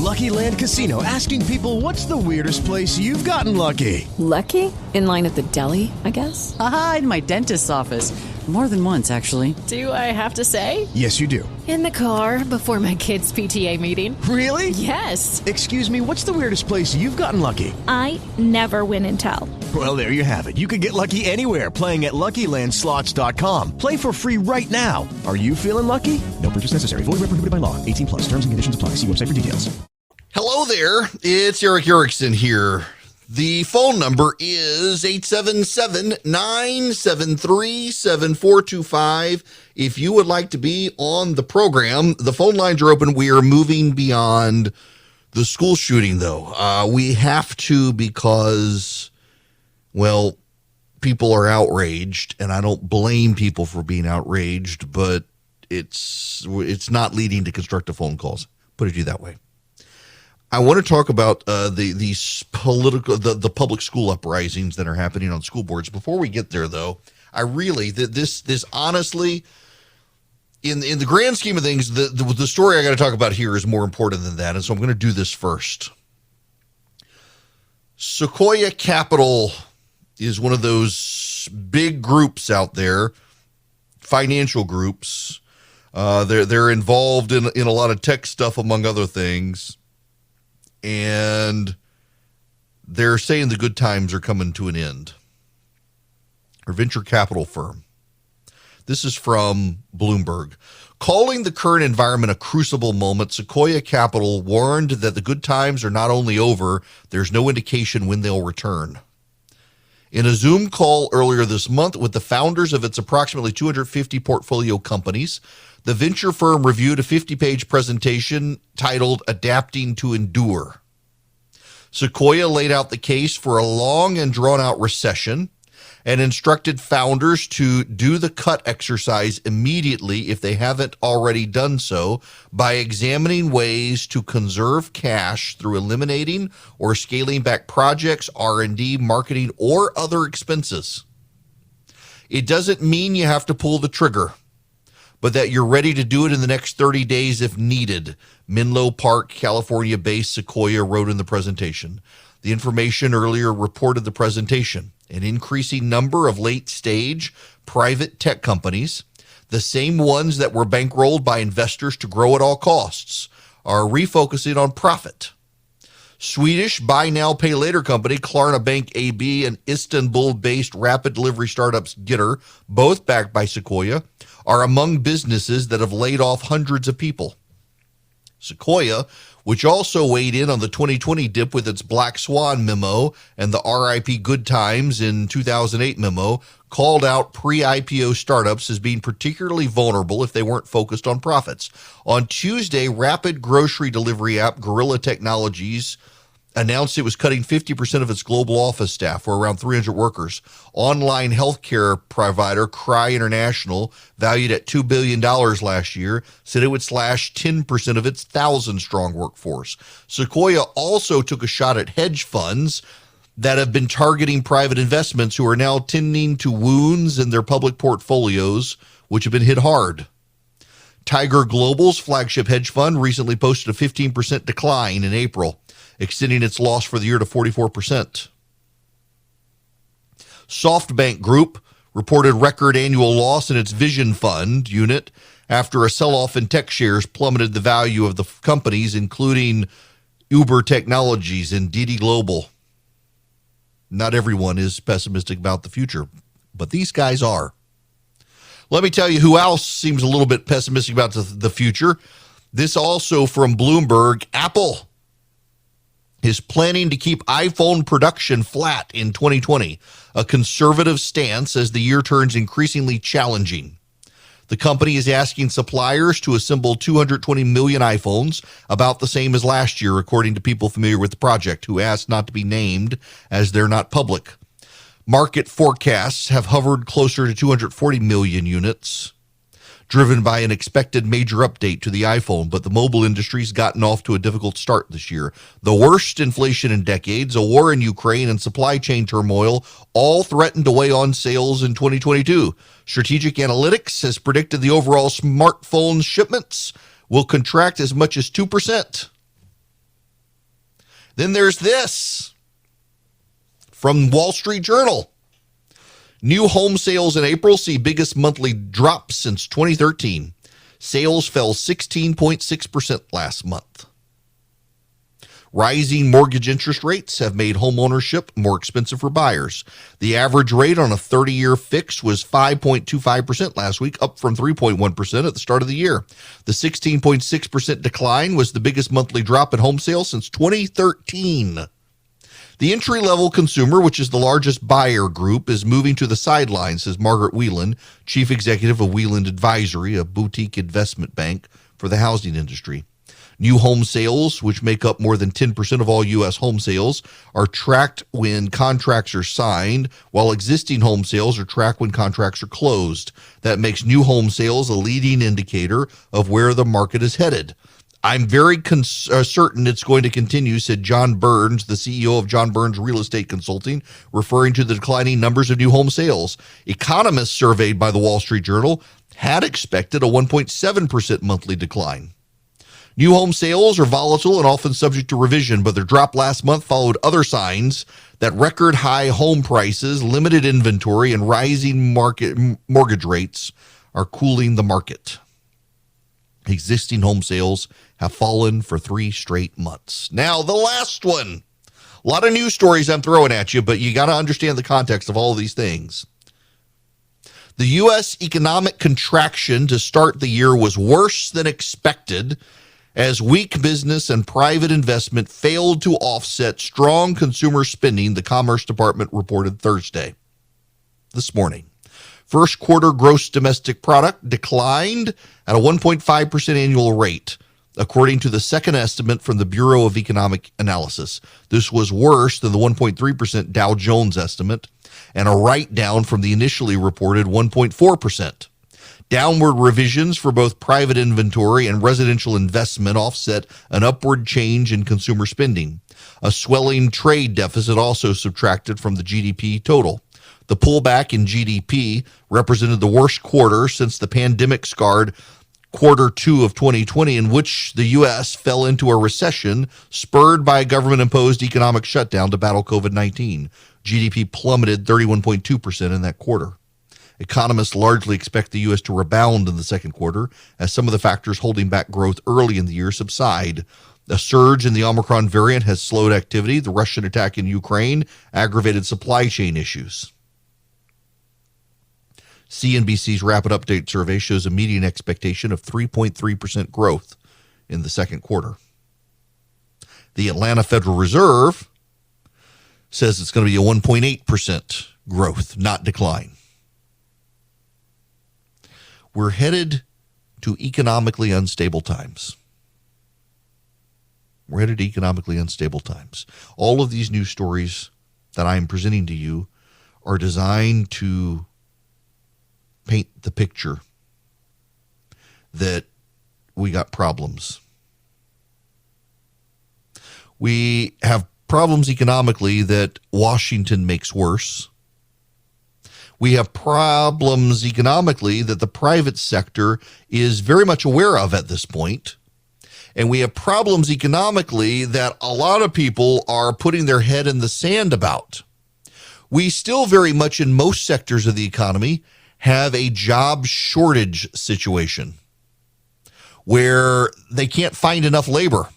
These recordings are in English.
Lucky Land Casino, asking people, what's the weirdest place you've gotten lucky? Lucky? In line at the deli, I guess? Aha, in my dentist's office. More than once, actually. Do I have to say? Yes, you do. In the car before my kids' PTA meeting. Really? Yes. Excuse me, what's the weirdest place you've gotten lucky? I never win and tell. Well, there you have it. You can get lucky anywhere, playing at LuckyLandSlots.com. Play for free right now. Are you feeling lucky? No purchase necessary. Void where prohibited by law. 18 plus. Terms and conditions apply. See website for details. Hello there. It's Eric Erickson here. The phone number is 877-973-7425. If you would like to be on the program, the phone lines are open. We are moving beyond the school shooting, though. We have to because, well, people are outraged, and I don't blame people for being outraged, but it's not leading to constructive phone calls. Put it to you that way. I want to talk about these political, the public school uprisings that are happening on school boards. Before we get there, though, I really this honestly, in the grand scheme of things, the story I got to talk about here is more important than that, and so I'm going to do this first. Sequoia Capital is one of those big groups out there, financial groups. They're involved in a lot of tech stuff, among other things. And they're saying the good times are coming to an end. Or venture capital firm. This is from Bloomberg. Calling the current environment a crucible moment, Sequoia Capital warned that the good times are not only over, there's no indication when they'll return. In a Zoom call earlier this month with the founders of its approximately 250 portfolio companies, the venture firm reviewed a 50-page presentation titled Adapting to Endure. Sequoia laid out the case for a long and drawn-out recession and instructed founders to do the cut exercise immediately if they haven't already done so by examining ways to conserve cash through eliminating or scaling back projects, R&D, marketing, or other expenses. It doesn't mean you have to pull the trigger, but that you're ready to do it in the next 30 days if needed, Menlo Park, California-based Sequoia wrote in the presentation. The information earlier reported the presentation. An increasing number of late-stage private tech companies, the same ones that were bankrolled by investors to grow at all costs, are refocusing on profit. Swedish buy now, pay later company Klarna Bank AB and Istanbul-based rapid delivery startups Gitter, both backed by Sequoia, are among businesses that have laid off hundreds of people. Sequoia, which also weighed in on the 2020 dip with its Black Swan memo and the RIP Good Times in 2008 memo, called out pre-IPO startups as being particularly vulnerable if they weren't focused on profits. On Tuesday, rapid grocery delivery app Gorilla Technologies announced it was cutting 50% of its global office staff, or around 300 workers. Online healthcare provider Cry International, valued at $2 billion last year, said it would slash 10% of its 1,000-strong workforce. Sequoia also took a shot at hedge funds that have been targeting private investments who are now tending to wounds in their public portfolios, which have been hit hard. Tiger Global's flagship hedge fund recently posted a 15% decline in April, extending its loss for the year to 44%. SoftBank Group reported record annual loss in its Vision Fund unit after a sell-off in tech shares plummeted the value of the companies, including Uber Technologies and DD Global. Not everyone is pessimistic about the future, but these guys are. Let me tell you who else seems a little bit pessimistic about the future. This also from Bloomberg. Apple is planning to keep iPhone production flat in 2020, a conservative stance as the year turns increasingly challenging. The company is asking suppliers to assemble 220 million iPhones, about the same as last year, according to people familiar with the project, who asked not to be named as they're not public. Market forecasts have hovered closer to 240 million units, driven by an expected major update to the iPhone, but the mobile industry's gotten off to a difficult start this year. The worst inflation in decades, a war in Ukraine, and supply chain turmoil all threaten to weigh on sales in 2022. Strategic Analytics has predicted the overall smartphone shipments will contract as much as 2%. Then there's this from Wall Street Journal. New home sales in April see biggest monthly drop since 2013. Sales fell 16.6% last month. Rising mortgage interest rates have made home ownership more expensive for buyers. The average rate on a 30-year fix was 5.25% last week, up from 3.1% at the start of the year. The 16.6% decline was the biggest monthly drop in home sales since 2013. The entry-level consumer, which is the largest buyer group, is moving to the sidelines, says Margaret Whelan, chief executive of Whelan Advisory, a boutique investment bank for the housing industry. New home sales, which make up more than 10% of all U.S. home sales, are tracked when contracts are signed, while existing home sales are tracked when contracts are closed. That makes new home sales a leading indicator of where the market is headed. I'm very certain it's going to continue, said John Burns, the CEO of John Burns Real Estate Consulting, referring to the declining numbers of new home sales. Economists surveyed by the Wall Street Journal had expected a 1.7% monthly decline. New home sales are volatile and often subject to revision, but their drop last month followed other signs that record high home prices, limited inventory, and rising mortgage rates are cooling the market. Existing home sales have fallen for 3 straight months. Now, the last one. A lot of news stories I'm throwing at you, but you got to understand the context of all of these things. The U.S. economic contraction to start the year was worse than expected, as weak business and private investment failed to offset strong consumer spending, the Commerce Department reported Thursday, this morning. First quarter gross domestic product declined at a 1.5% annual rate, according to the second estimate from the Bureau of Economic Analysis. This was worse than the 1.3% Dow Jones estimate and a write-down from the initially reported 1.4%. Downward revisions for both private inventory and residential investment offset an upward change in consumer spending. A swelling trade deficit also subtracted from the GDP total. The pullback in GDP represented the worst quarter since the pandemic-scarred quarter 2 of 2020, in which the U.S. fell into a recession spurred by a government-imposed economic shutdown to battle COVID-19. GDP plummeted 31.2% in that quarter. Economists largely expect the U.S. to rebound in the second quarter as some of the factors holding back growth early in the year subside. A surge in the Omicron variant has slowed activity. The Russian attack in Ukraine aggravated supply chain issues. CNBC's Rapid Update survey shows a median expectation of 3.3% growth in the second quarter. The Atlanta Federal Reserve says it's going to be a 1.8% growth, not decline. We're headed to economically unstable times. We're headed to economically unstable times. All of these news stories that I'm presenting to you are designed to paint the picture that we got problems. We have problems economically that Washington makes worse. We have problems economically that the private sector is very much aware of at this point. And we have problems economically that a lot of people are putting their head in the sand about. We still very much in most sectors of the economy have a job shortage situation where they can't find enough labor.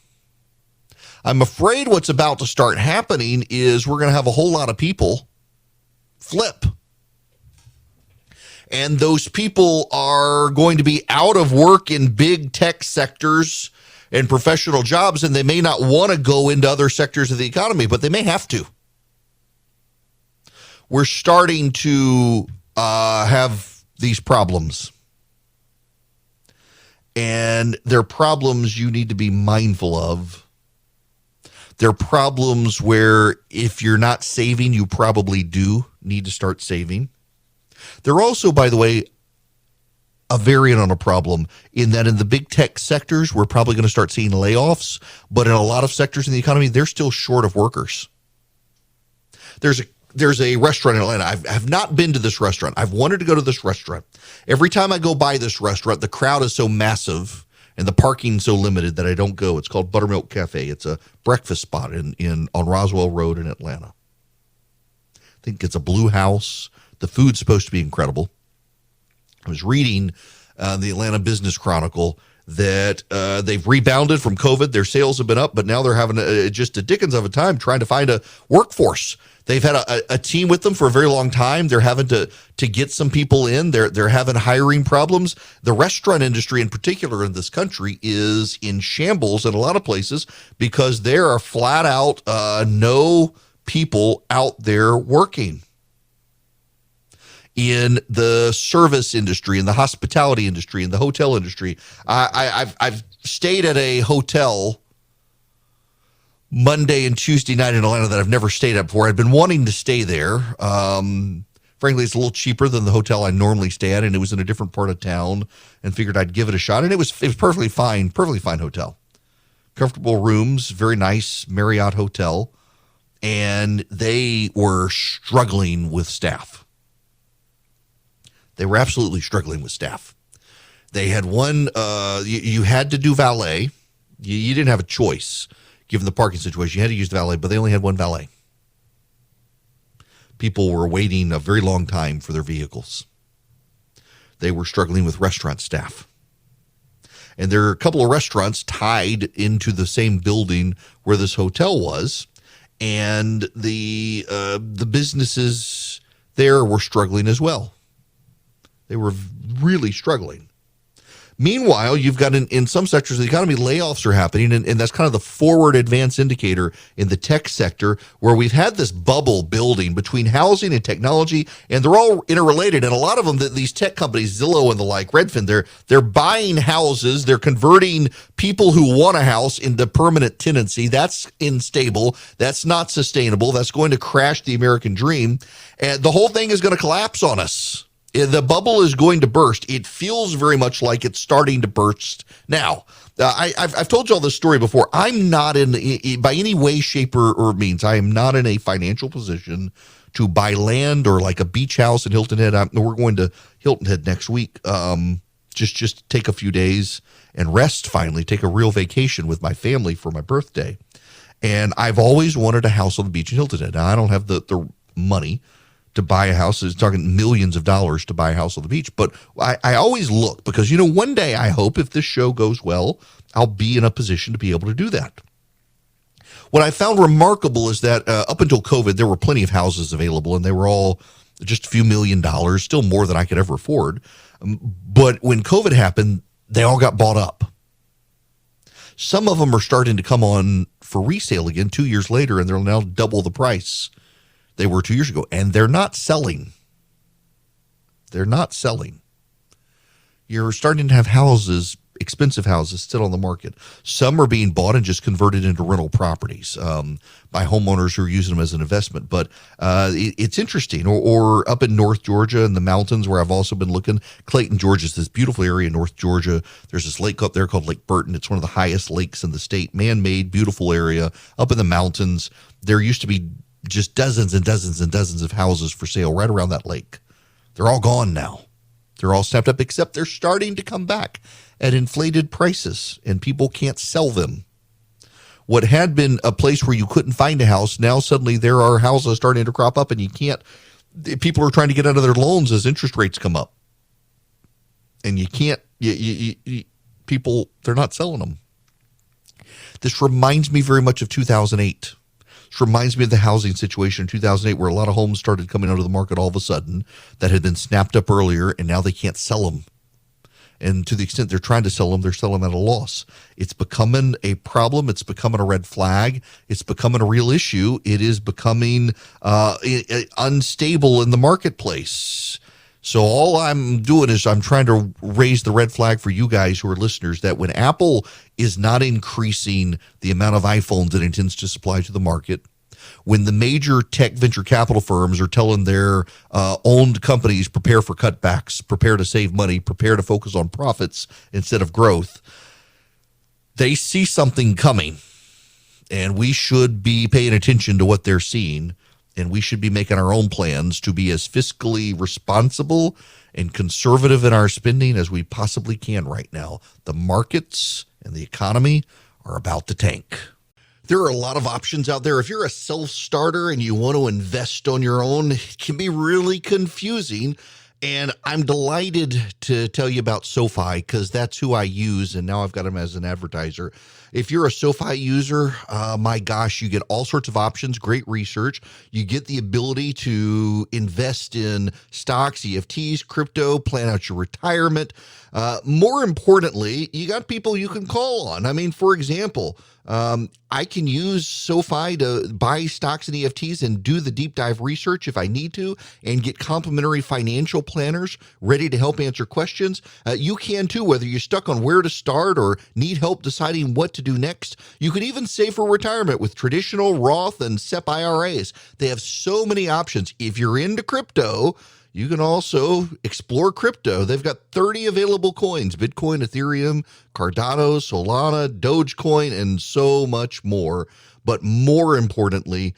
I'm afraid what's about to start happening is we're going to have a whole lot of people flip. And those people are going to be out of work in big tech sectors and professional jobs, and they may not want to go into other sectors of the economy, but they may have to. We're starting to have these problems. And they're problems you need to be mindful of. They're problems where if you're not saving, you probably do need to start saving. They're also, by the way, a variant on a problem in that in the big tech sectors, we're probably going to start seeing layoffs, but in a lot of sectors in the economy, they're still short of workers. There's a restaurant in Atlanta. I've not been to this restaurant. I've wanted to go to this restaurant. Every time I go by this restaurant, the crowd is so massive and the parking's so limited that I don't go. It's called Buttermilk Cafe. It's a breakfast spot on Roswell Road in Atlanta. I think it's a blue house. The food's supposed to be incredible. I was reading the Atlanta Business Chronicle that they've rebounded from COVID. Their sales have been up, but now they're having just a dickens of a time trying to find a workforce. They've had a team with them for a very long time. They're having to get some people in. They're having hiring problems. The restaurant industry in particular in this country is in shambles in a lot of places because there are flat out no people out there working. In the service industry, in the hospitality industry, in the hotel industry. I've stayed at a hotel Monday and Tuesday night in Atlanta that I've never stayed at before. I'd been wanting to stay there. Frankly, it's a little cheaper than the hotel I normally stay at, and it was in a different part of town, and figured I'd give it a shot. And it was perfectly fine hotel. Comfortable rooms, very nice Marriott hotel, and they were struggling with staff. They were absolutely struggling with staff. They had one, you had to do valet. You didn't have a choice, given the parking situation. You had to use the valet, but they only had one valet. People were waiting a very long time for their vehicles. They were struggling with restaurant staff. And there are a couple of restaurants tied into the same building where this hotel was. And the businesses there were struggling as well. They were really struggling. Meanwhile, you've got in some sectors of the economy, layoffs are happening, and that's kind of the forward advance indicator in the tech sector, where we've had this bubble building between housing and technology, and they're all interrelated. And a lot of them, these tech companies, Zillow and the like, Redfin, they're buying houses, they're converting people who want a house into permanent tenancy. That's unstable. That's not sustainable. That's going to crash the American dream, and the whole thing is going to collapse on us. The bubble is going to burst. It feels very much like it's starting to burst now. I've told you all this story before. I'm not by any way, shape, or means, I am not in a financial position to buy land or like a beach house in Hilton Head. We're going to Hilton Head next week. Just take a few days and rest finally, take a real vacation with my family for my birthday. And I've always wanted a house on the beach in Hilton Head. Now, I don't have the money to buy a house. It's talking millions of dollars to buy a house on the beach. But I always look because, one day I hope if this show goes well, I'll be in a position to be able to do that. What I found remarkable is that up until COVID, there were plenty of houses available, and they were all just a few $1 million, still more than I could ever afford. But when COVID happened, they all got bought up. Some of them are starting to come on for resale again 2 years later, and they're now double the price they were 2 years ago, and they're not selling. They're not selling. You're starting to have houses, expensive houses, still on the market. Some are being bought and just converted into rental properties by homeowners who are using them as an investment. But it's interesting. Or up in North Georgia in the mountains where I've also been looking. Clayton, Georgia is this beautiful area in North Georgia. There's this lake up there called Lake Burton. It's one of the highest lakes in the state. Man-made, beautiful area up in the mountains. There used to be just dozens and dozens and dozens of houses for sale right around that lake. They're all gone now. They're all snapped up, except they're starting to come back at inflated prices, and people can't sell them. What had been a place where you couldn't find a house, now suddenly there are houses starting to crop up, and people are trying to get out of their loans as interest rates come up. And people, they're not selling them. This reminds me very much of 2008. This reminds me of the housing situation in 2008, where a lot of homes started coming onto the market all of a sudden that had been snapped up earlier, and now they can't sell them. And to the extent they're trying to sell them, they're selling at a loss. It's becoming a problem. It's becoming a red flag. It's becoming a real issue. It is becoming unstable in the marketplace. So all I'm doing is I'm trying to raise the red flag for you guys who are listeners that when Apple is not increasing the amount of iPhones it intends to supply to the market, when the major tech venture capital firms are telling their owned companies, prepare for cutbacks, prepare to save money, prepare to focus on profits instead of growth, they see something coming, and we should be paying attention to what they're seeing and we should be making our own plans to be as fiscally responsible and conservative in our spending as we possibly can right now. The markets and the economy are about to tank. There are a lot of options out there. If you're a self-starter and you want to invest on your own, it can be really confusing. And I'm delighted to tell you about SoFi because that's who I use, and now I've got them as an advertiser. If you're a SoFi user, my gosh, you get all sorts of options, great research. You get the ability to invest in stocks, EFTs, crypto, plan out your retirement. More importantly, you got people you can call on. I mean, for example, I can use SoFi to buy stocks and EFTs and do the deep dive research if I need to and get complimentary financial planners ready to help answer questions. You can too, whether you're stuck on where to start or need help deciding what to do next. You can even save for retirement with traditional Roth and SEP IRAs. They have so many options. If you're into crypto, you can also explore crypto. They've got 30 available coins: Bitcoin, Ethereum, Cardano, Solana, Dogecoin, and so much more. But more importantly,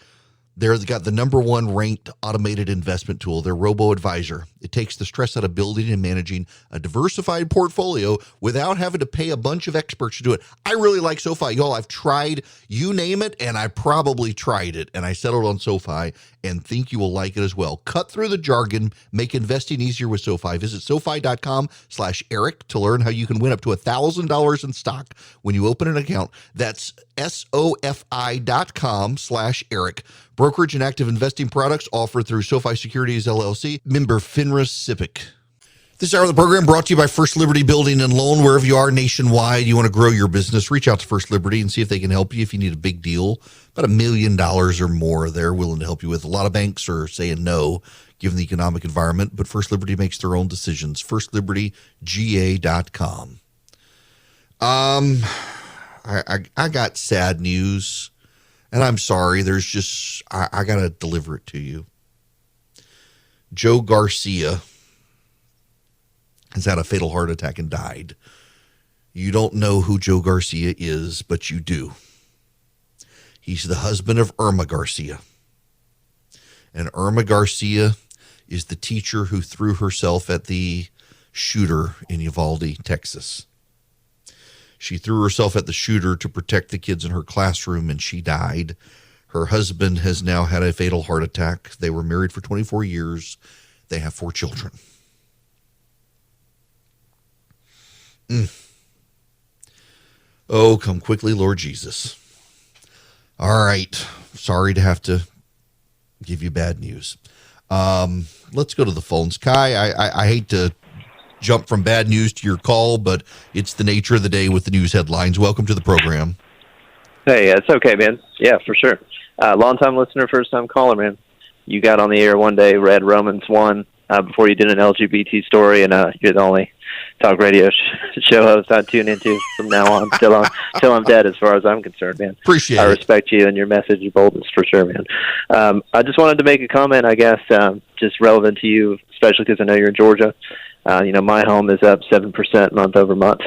they've got the number one ranked automated investment tool, their robo-advisor. It takes the stress out of building and managing a diversified portfolio without having to pay a bunch of experts to do it. I really like SoFi. Y'all, I've tried, you name it, and I probably tried it, and I settled on SoFi and think you will like it as well. Cut through the jargon, make investing easier with SoFi. Visit SoFi.com/Eric to learn how you can win up to $1,000 in stock when you open an account. That's SoFi.com/Eric. Brokerage and active investing products offered through SoFi Securities LLC, member FINRA SIPC. This hour of the program brought to you by First Liberty Building and Loan. Wherever you are nationwide, you want to grow your business, reach out to First Liberty and see if they can help you if you need a big deal. About $1 million or more they're willing to help you with. A lot of banks are saying no, given the economic environment, but First Liberty makes their own decisions. FirstLibertyGA.com. I got sad news, and I'm sorry. There's just, I got to deliver it to you. Joe Garcia has had a fatal heart attack and died. You don't know who Joe Garcia is, but you do. He's the husband of Irma Garcia. And Irma Garcia is the teacher who threw herself at the shooter in Uvalde, Texas. She threw herself at the shooter to protect the kids in her classroom, and she died. Her husband has now had a fatal heart attack. They were married for 24 years. They have 4 children. Oh, come quickly, Lord Jesus. All right. Sorry to have to give you bad news. Let's go to the phones. Kai, I hate to jump from bad news to your call, but it's the nature of the day with the news headlines. Welcome to the program. Hey, it's okay, man. Yeah, for sure. Long-time listener, first-time caller, man. You got on the air one day, read Romans 1 before you did an LGBT story, and you're the only talk radio show host I tune into from now on till I'm dead, as far as I'm concerned, man. Appreciate it. I respect you and your message, your boldness, for sure, man. I just wanted to make a comment, I guess, just relevant to you, especially because I know you're in Georgia. My home is up 7% month over month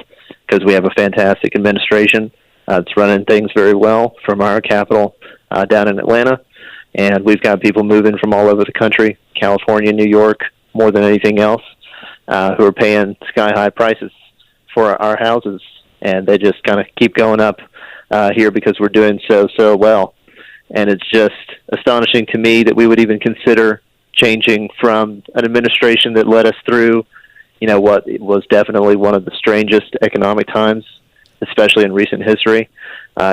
because we have a fantastic administration. It's running things very well from our capital down in Atlanta. And we've got people moving from all over the country, California, New York, more than anything else, who are paying sky-high prices for our houses. And they just kind of keep going up here because we're doing so well. And it's just astonishing to me that we would even consider changing from an administration that led us through, what was definitely one of the strangest economic times, especially in recent history,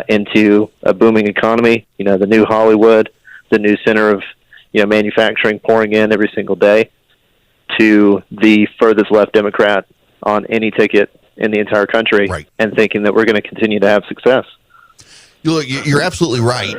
into a booming economy, the new Hollywood, the new center of, manufacturing pouring in every single day, to the furthest left Democrat on any ticket in the entire country, right, and thinking that we're going to continue to have success. Look, you're absolutely right.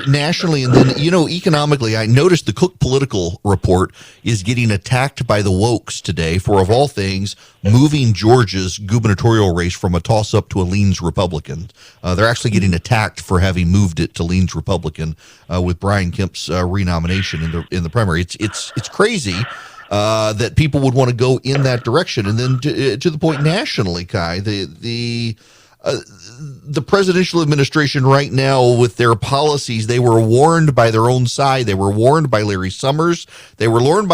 Nationally, and then, economically, I noticed the Cook Political Report is getting attacked by the wokes today for, of all things, moving Georgia's gubernatorial race from a toss-up to a leans Republican. They're actually getting attacked for having moved it to leans Republican with Brian Kemp's renomination in the primary. It's crazy that people would want to go in that direction. And then to the point nationally, Kai, the the presidential administration right now with their policies, they were warned by their own side. They were warned by Larry Summers. They were warned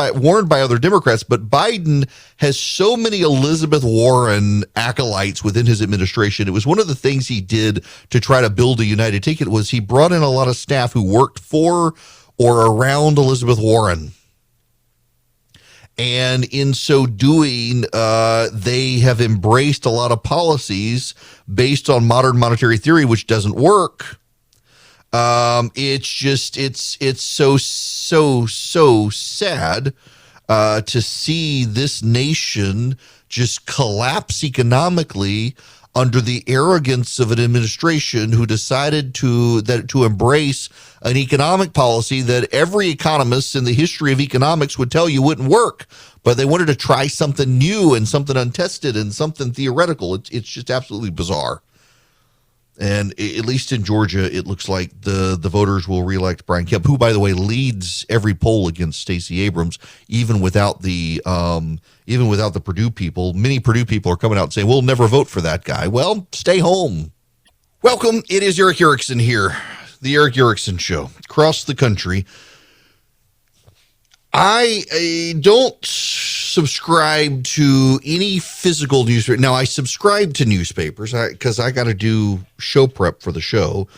by other Democrats. But Biden has so many Elizabeth Warren acolytes within his administration. It was one of the things he did to try to build a united ticket was he brought in a lot of staff who worked for or around Elizabeth Warren. And in so doing, they have embraced a lot of policies based on modern monetary theory, which doesn't work. It's so sad to see this nation just collapse economically under the arrogance of an administration who decided to embrace an economic policy that every economist in the history of economics would tell you wouldn't work. But they wanted to try something new and something untested and something theoretical. It's just absolutely bizarre. And at least in Georgia, it looks like the voters will reelect Brian Kemp, who, by the way, leads every poll against Stacey Abrams, even without the Purdue people. Many Purdue people are coming out and saying, we'll never vote for that guy. Well, stay home. Welcome. It is Eric Erickson here, the Eric Erickson Show, across the country. I don't subscribe to any physical newspaper. Now, I subscribe to newspapers because I got to do show prep for the show.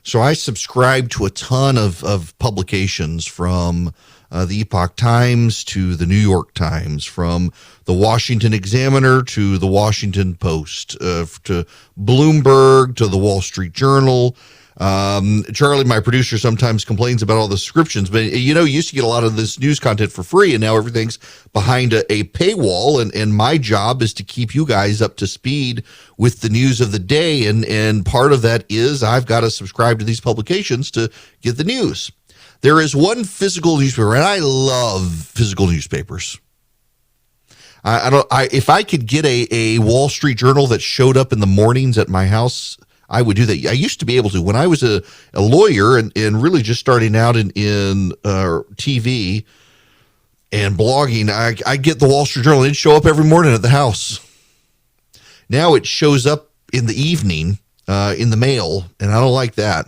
So I subscribe to a ton of publications from the Epoch Times to the New York Times, from the Washington Examiner to the Washington Post, to Bloomberg to the Wall Street Journal. Charlie, my producer, sometimes complains about all the subscriptions, but you used to get a lot of this news content for free, and now everything's behind a paywall. And my job is to keep you guys up to speed with the news of the day. And part of that is I've got to subscribe to these publications to get the news. There is one physical newspaper, and I love physical newspapers. If I could get a Wall Street Journal that showed up in the mornings at my house, I would do that. I used to be able to. When I was a lawyer and really just starting out in TV and blogging, I get the Wall Street Journal. It'd show up every morning at the house. Now it shows up in the evening in the mail, and I don't like that.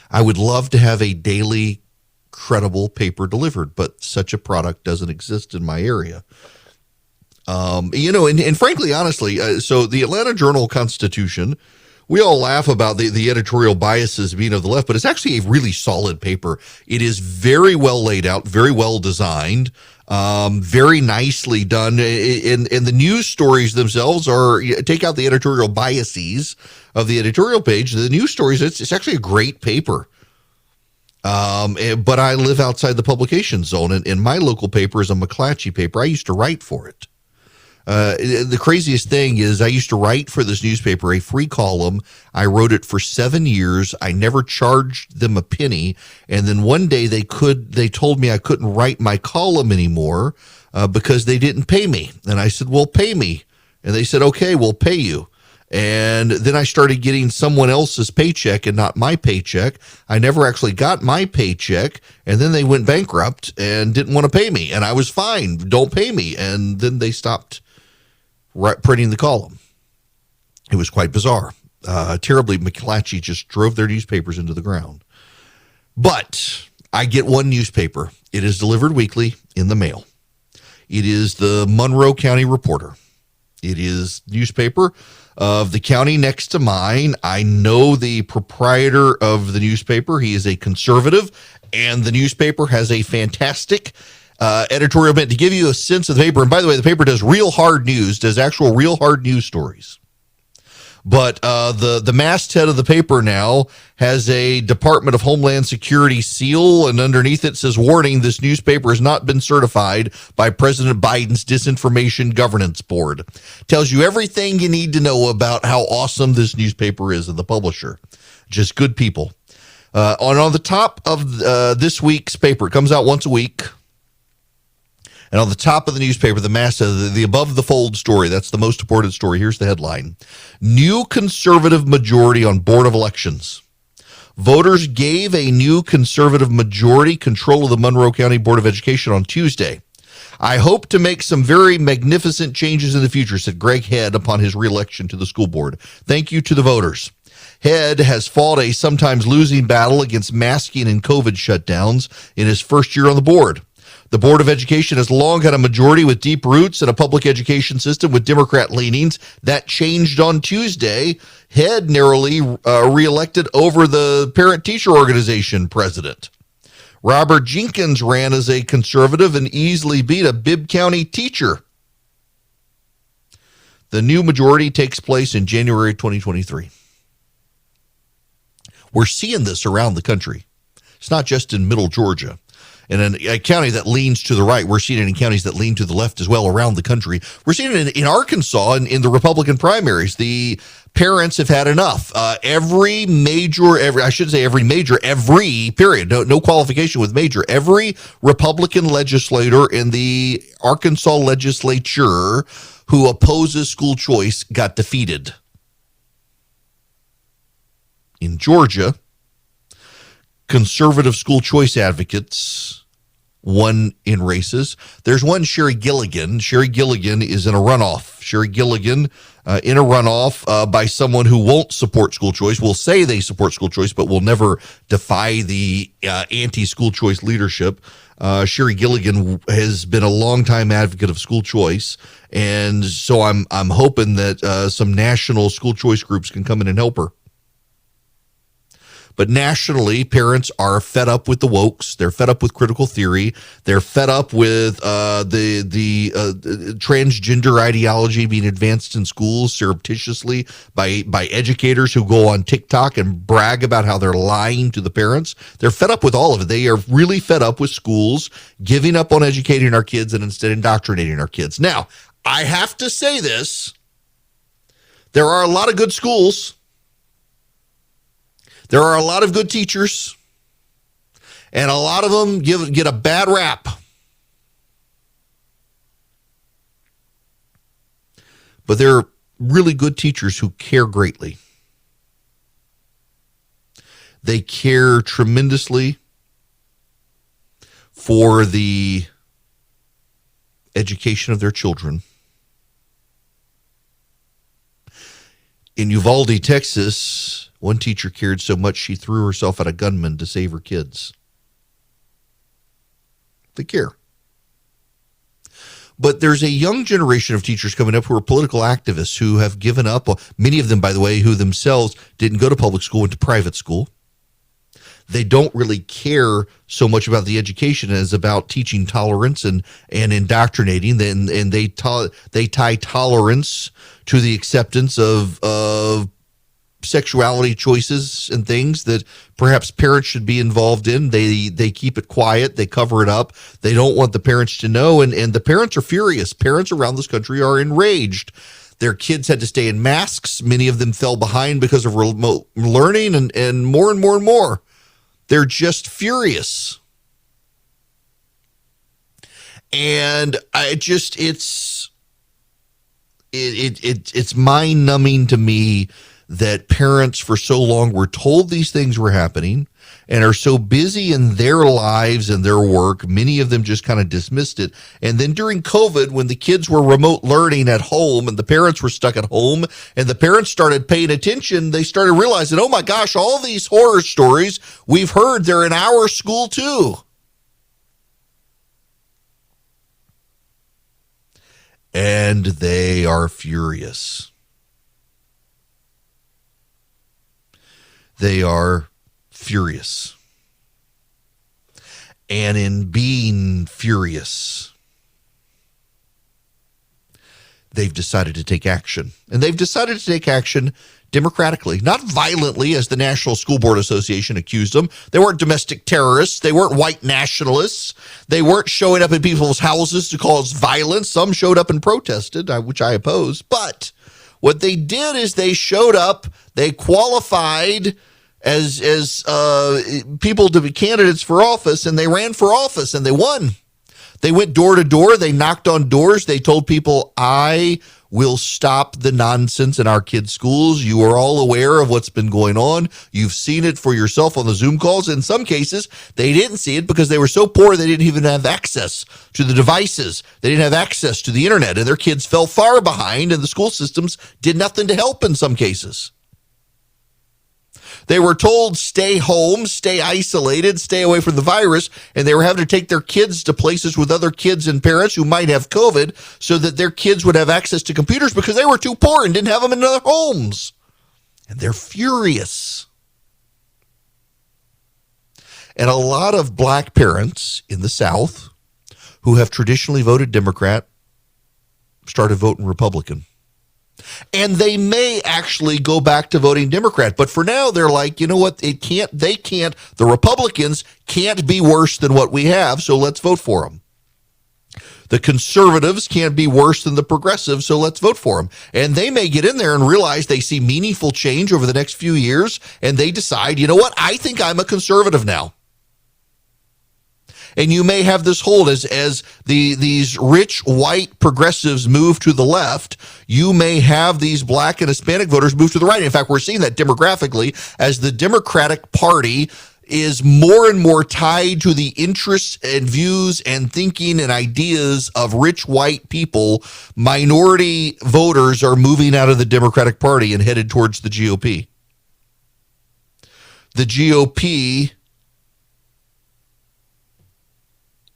I would love to have a daily credible paper delivered, but such a product doesn't exist in my area. And frankly, honestly, so the Atlanta Journal-Constitution, we all laugh about the editorial biases being of the left, but it's actually a really solid paper. It is very well laid out, very well designed, very nicely done. And the news stories themselves take out the editorial biases of the editorial page. The news stories, it's actually a great paper. But I live outside the publication zone, and my local paper is a McClatchy paper. I used to write for it. The craziest thing is I used to write for this newspaper, a free column. I wrote it for 7 years. I never charged them a penny. And then one day they told me I couldn't write my column anymore because they didn't pay me. And I said, well, pay me. And they said, okay, we'll pay you. And then I started getting someone else's paycheck and not my paycheck. I never actually got my paycheck. And then they went bankrupt and didn't want to pay me. And I was fine. Don't pay me. And then they stopped printing the column. It was quite bizarre. Terribly, McClatchy just drove their newspapers into the ground. But I get one newspaper. It is delivered weekly in the mail. It is the Monroe County Reporter. It is newspaper of the county next to mine. I know the proprietor of the newspaper. He is a conservative, and the newspaper has a fantastic editorial bent to give you a sense of the paper. And by the way, the paper does real hard news, does actual real hard news stories. But the masthead of the paper now has a Department of Homeland Security seal, and underneath it says, warning, this newspaper has not been certified by President Biden's Disinformation Governance Board. Tells you everything you need to know about how awesome this newspaper is and the publisher. Just good people. On the top of this week's paper, it comes out once a week. And on the top of the newspaper, the masthead, the above the fold story, that's the most important story. Here's the headline. New conservative majority on Board of Elections. Voters gave a new conservative majority control of the Monroe County Board of Education on Tuesday. I hope to make some very magnificent changes in the future, said Greg Head upon his reelection to the school board. Thank you to the voters. Head has fought a sometimes losing battle against masking and COVID shutdowns in his first year on the board. The Board of Education has long had a majority with deep roots in a public education system with Democrat leanings. That changed on Tuesday. Head narrowly reelected over the parent-teacher organization president. Robert Jenkins ran as a conservative and easily beat a Bibb County teacher. The new majority takes place in January 2023. We're seeing this around the country. It's not just in middle Georgia. And in a county that leans to the right, we're seeing it in counties that lean to the left as well around the country. We're seeing it in Arkansas in the Republican primaries. The parents have had enough. Every period, no qualification with major. Every Republican legislator in the Arkansas legislature who opposes school choice got defeated. In Georgia, conservative school choice advocates won in races. There's one, Sherry Gilligan. Sherry Gilligan is in a runoff. Sherry Gilligan in a runoff by someone who won't support school choice, will say they support school choice, but will never defy the anti-school choice leadership. Sherry Gilligan has been a longtime advocate of school choice, and so I'm hoping that some national school choice groups can come in and help her. But nationally, parents are fed up with the wokes. They're fed up with critical theory. They're fed up with the transgender ideology being advanced in schools surreptitiously by educators who go on TikTok and brag about how they're lying to the parents. They're fed up with all of it. They are really fed up with schools giving up on educating our kids and instead indoctrinating our kids. Now, I have to say this. There are a lot of good schools. There are a lot of good teachers, and a lot of them get a bad rap. But they're really good teachers who care greatly. They care tremendously for the education of their children. In Uvalde, Texas, one teacher cared so much she threw herself at a gunman to save her kids. They care. But there's a young generation of teachers coming up who are political activists who have given up. Many of them, by the way, who themselves didn't go to public school, went to private school. They don't really care so much about the education as about teaching tolerance and indoctrinating. And they tie tolerance to the acceptance of sexuality choices and things that perhaps parents should be involved in. They keep it quiet. They cover it up. They don't want the parents to know. And the parents are furious. Parents around this country are enraged. Their kids had to stay in masks. Many of them fell behind because of remote learning and more and more and more. They're just furious. And it's mind-numbing to me that parents for so long were told these things were happening and are so busy in their lives and their work, many of them just kind of dismissed it. And then during COVID, when the kids were remote learning at home and the parents were stuck at home and the parents started paying attention, they started realizing, oh my gosh, all these horror stories we've heard, they're in our school too. And they are furious. They are furious. And in being furious, they've decided to take action. And they've decided to take action democratically, not violently, as the National School Board Association accused them. They weren't domestic terrorists. They weren't white nationalists. They weren't showing up in people's houses to cause violence. Some showed up and protested, which I oppose. But what they did is they showed up, they qualified as people to be candidates for office, and they ran for office, and they won. They went door to door. They knocked on doors. They told people, I will stop the nonsense in our kids' schools. You are all aware of what's been going on. You've seen it for yourself on the Zoom calls. In some cases, they didn't see it because they were so poor they didn't even have access to the devices. They didn't have access to the internet, and their kids fell far behind, and the school systems did nothing to help in some cases. They were told, stay home, stay isolated, stay away from the virus, and they were having to take their kids to places with other kids and parents who might have COVID so that their kids would have access to computers because they were too poor and didn't have them in their homes. And they're furious. And a lot of black parents in the South who have traditionally voted Democrat started voting Republican. And they may actually go back to voting Democrat. But for now, they're like, you know what? The Republicans can't be worse than what we have, so let's vote for them. The conservatives can't be worse than the progressives, so let's vote for them. And they may get in there and realize they see meaningful change over the next few years, and they decide, you know what? I think I'm a conservative now. And you may have this hold as these rich white progressives move to the left. You may have these black and Hispanic voters move to the right. In fact, we're seeing that demographically as the Democratic Party is more and more tied to the interests and views and thinking and ideas of rich white people. Minority voters are moving out of the Democratic Party and headed towards the GOP. The GOP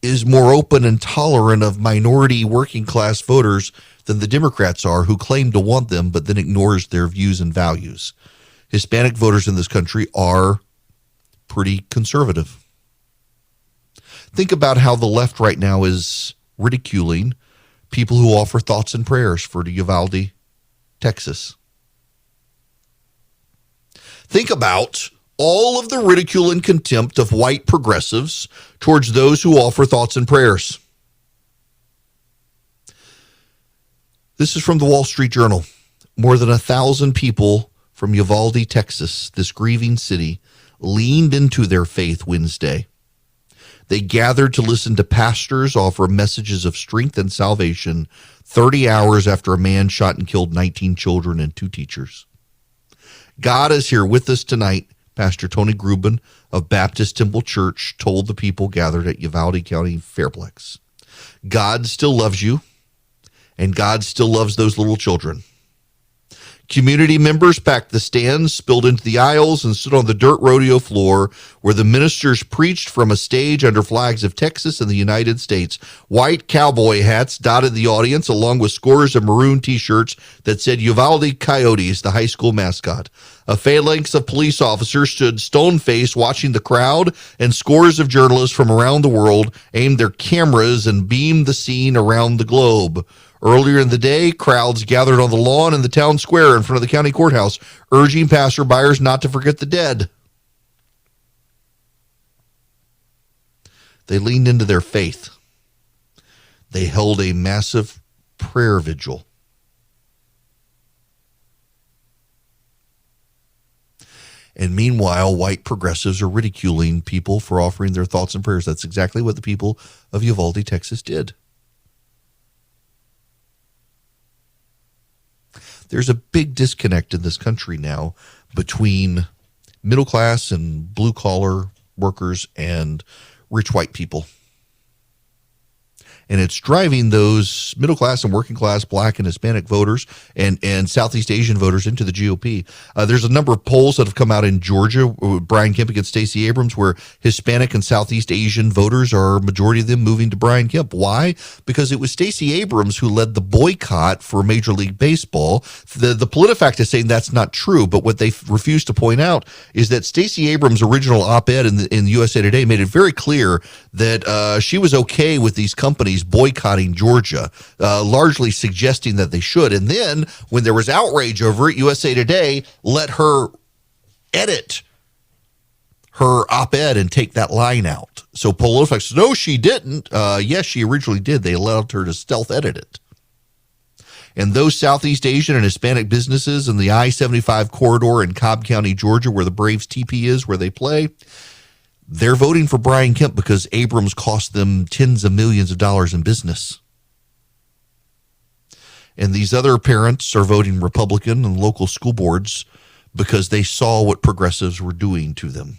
is more open and tolerant of minority working class voters than the Democrats are, who claim to want them but then ignores their views and values. Hispanic voters in this country are pretty conservative. Think about how the left right now is ridiculing people who offer thoughts and prayers for Uvalde, Texas. Think about all of the ridicule and contempt of white progressives towards those who offer thoughts and prayers. This is from the Wall Street Journal. More than 1,000 people from Uvalde, Texas, this grieving city, leaned into their faith Wednesday. They gathered to listen to pastors offer messages of strength and salvation 30 hours after a man shot and killed 19 children and 2 teachers. God is here with us tonight, Pastor Tony Grubin of Baptist Temple Church told the people gathered at Uvalde County Fairplex. God still loves you, and God still loves those little children. Community members packed the stands, spilled into the aisles, and stood on the dirt rodeo floor where the ministers preached from a stage under flags of Texas and the United States. White cowboy hats dotted the audience, along with scores of maroon T-shirts that said Uvalde Coyotes, the high school mascot. A phalanx of police officers stood stone-faced watching the crowd, and scores of journalists from around the world aimed their cameras and beamed the scene around the globe. Earlier in the day, crowds gathered on the lawn in the town square in front of the county courthouse, urging passerbyers not to forget the dead. They leaned into their faith. They held a massive prayer vigil. And meanwhile, white progressives are ridiculing people for offering their thoughts and prayers. That's exactly what the people of Uvalde, Texas did. There's a big disconnect in this country now between middle class and blue collar workers and rich white people. And it's driving those middle class and working class black and Hispanic voters and Southeast Asian voters into the GOP. There's a number of polls that have come out in Georgia, Brian Kemp against Stacey Abrams, where Hispanic and Southeast Asian voters are, majority of them, moving to Brian Kemp. Why? Because it was Stacey Abrams who led the boycott for Major League Baseball. The PolitiFact is saying that's not true, but what they refuse to point out is that Stacey Abrams' original op-ed in USA Today made it very clear that she was okay with these companies boycotting Georgia, largely suggesting that they should. And then when there was outrage over it, USA Today let her edit her op-ed and take that line out. So PolitiFact says, no, she didn't. Yes, she originally did. They allowed her to stealth edit it. And those Southeast Asian and Hispanic businesses in the I-75 corridor in Cobb County, Georgia, where the Braves TP is, where they play, they're voting for Brian Kemp because Abrams cost them tens of millions of dollars in business. And these other parents are voting Republican in local school boards because they saw what progressives were doing to them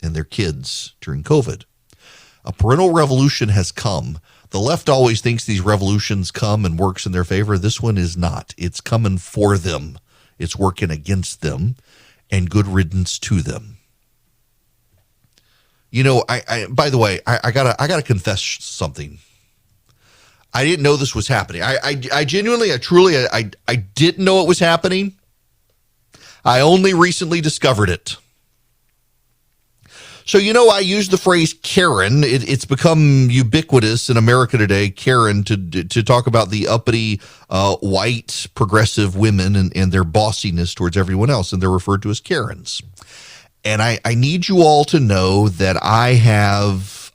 and their kids during COVID. A parental revolution has come. The left always thinks these revolutions come and works in their favor. This one is not. It's coming for them. It's working against them, and good riddance to them. You know, I by the way, I gotta confess something. I didn't know this was happening. I genuinely, I didn't know it was happening. I only recently discovered it. So, you know, I use the phrase Karen. It's become ubiquitous in America today, Karen, to talk about the uppity white progressive women and their bossiness towards everyone else, and they're referred to as Karens. And I need you all to know that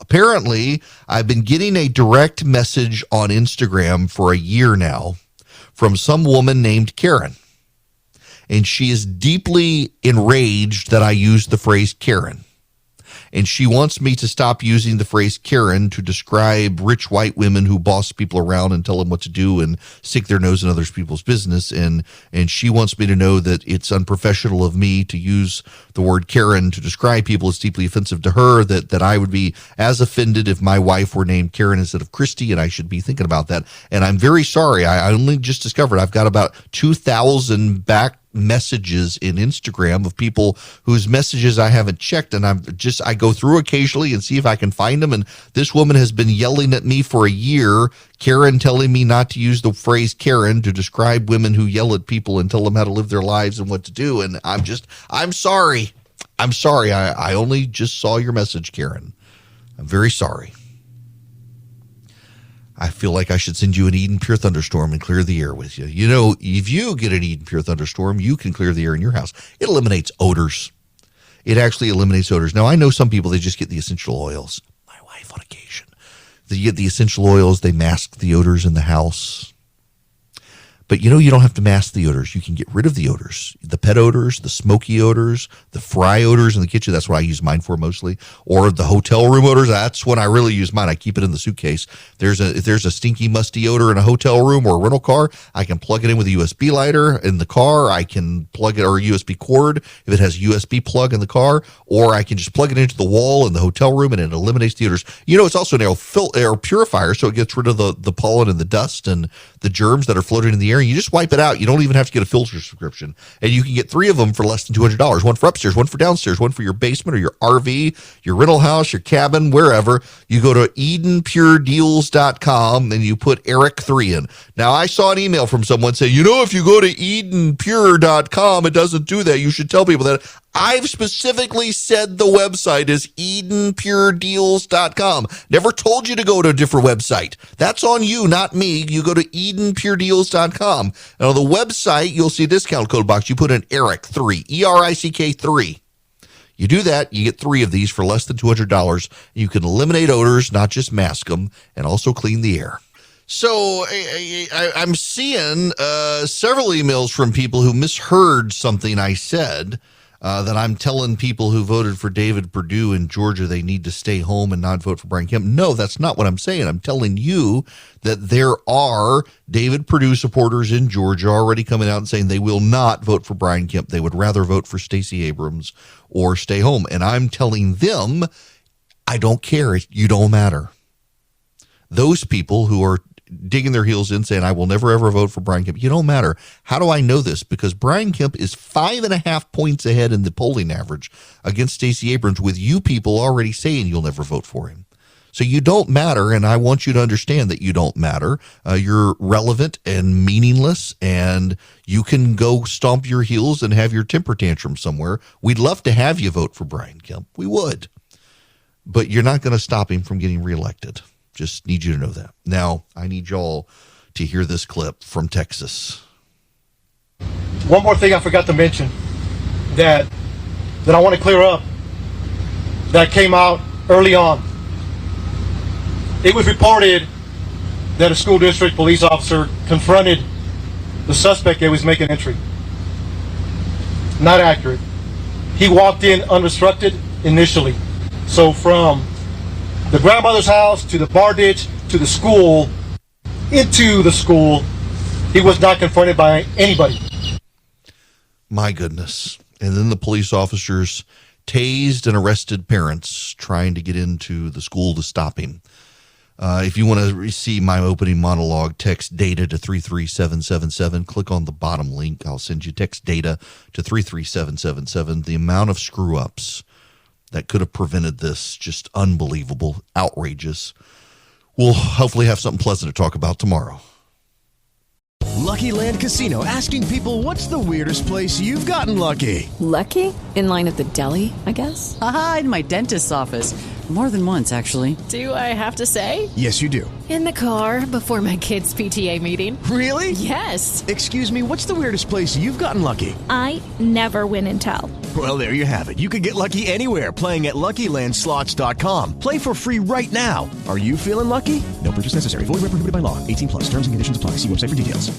apparently, I've been getting a direct message on Instagram for a year now from some woman named Karen. And she is deeply enraged that I use the phrase Karen. And she wants me to stop using the phrase Karen to describe rich white women who boss people around and tell them what to do and stick their nose in other people's business. And she wants me to know that it's unprofessional of me to use the word Karen to describe people. It's deeply offensive to her, that I would be as offended if my wife were named Karen instead of Christy, and I should be thinking about that. And I'm very sorry. I only just discovered I've got about 2,000 back messages in Instagram of people whose messages I haven't checked, and I go through occasionally and see if I can find them. And this woman has been yelling at me for a year, Karen, telling me not to use the phrase Karen to describe women who yell at people and tell them how to live their lives and what to do. And I'm sorry. I only just saw your message, Karen. I'm very sorry. I feel like I should send you an Eden Pure thunderstorm and clear the air with you. You know, if you get an Eden Pure thunderstorm, you can clear the air in your house. It eliminates odors. It actually eliminates odors. Now, I know some people, they just get the essential oils. My wife on occasion. They get the essential oils. They mask the odors in the house. But, you know, you don't have to mask the odors. You can get rid of the odors, the pet odors, the smoky odors, the fry odors in the kitchen. That's what I use mine for mostly. Or the hotel room odors. That's when I really use mine. I keep it in the suitcase. If there's a stinky, musty odor in a hotel room or a rental car, I can plug it in with a USB lighter in the car. I can plug it, or a USB cord if it has a USB plug in the car, or I can just plug it into the wall in the hotel room and it eliminates the odors. You know, it's also an air purifier, so it gets rid of the pollen and the dust and the germs that are floating in the air. You just wipe it out. You don't even have to get a filter subscription. And you can get 3 of them for less than $200. One for upstairs, one for downstairs, one for your basement or your RV, your rental house, your cabin, wherever. You go to EdenPureDeals.com and you put Eric3 in. Now, I saw an email from someone saying, you know, if you go to EdenPure.com, it doesn't do that. You should tell people that. I've specifically said the website is EdenPureDeals.com. Never told you to go to a different website. That's on you, not me. You go to EdenPureDeals.com. And on the website, you'll see a discount code box. You put in ERIC3, ERICK 3. You do that, you get 3 of these for less than $200. You can eliminate odors, not just mask them, and also clean the air. So I'm seeing several emails from people who misheard something I said. That I'm telling people who voted for David Perdue in Georgia they need to stay home and not vote for Brian Kemp. No, that's not what I'm saying. I'm telling you that there are David Perdue supporters in Georgia already coming out and saying they will not vote for Brian Kemp. They would rather vote for Stacey Abrams or stay home. And I'm telling them, I don't care. You don't matter. Those people who are digging their heels in saying, I will never, ever vote for Brian Kemp. You don't matter. How do I know this? Because Brian Kemp is 5.5 points ahead in the polling average against Stacey Abrams, with you people already saying you'll never vote for him. So you don't matter, and I want you to understand that you don't matter. You're relevant and meaningless, and you can go stomp your heels and have your temper tantrum somewhere. We'd love to have you vote for Brian Kemp. We would. But you're not going to stop him from getting reelected. Just need you to know that. Now, I need y'all to hear this clip from Texas. One more thing I forgot to mention that I want to clear up that came out early on. It was reported that a school district police officer confronted the suspect that was making entry. Not accurate. He walked in unrestricted initially. So from the grandmother's house to the bar ditch to the school, into the school, He was not confronted by anybody. My goodness. And then the police officers tased and arrested parents trying to get into the school to stop him. If you want to receive my opening monologue, text data to 33777. Click on the bottom link. I'll send you text data to 33777. The amount of screw ups that could have prevented this, just unbelievable, outrageous. We'll hopefully have something pleasant to talk about tomorrow. Lucky Land Casino, asking people, what's the weirdest place you've gotten lucky? Lucky? In line at the deli, I guess? Aha, in my dentist's office. More than once, actually. Do I have to say? Yes, you do. In the car before my kids' PTA meeting. Really? Yes. Excuse me, what's the weirdest place you've gotten lucky? I never win and tell. Well, there you have it. You can get lucky anywhere, playing at LuckyLandSlots.com. Play for free right now. Are you feeling lucky? No purchase necessary. Void where prohibited by law. 18 plus. Terms and conditions apply. See website for details.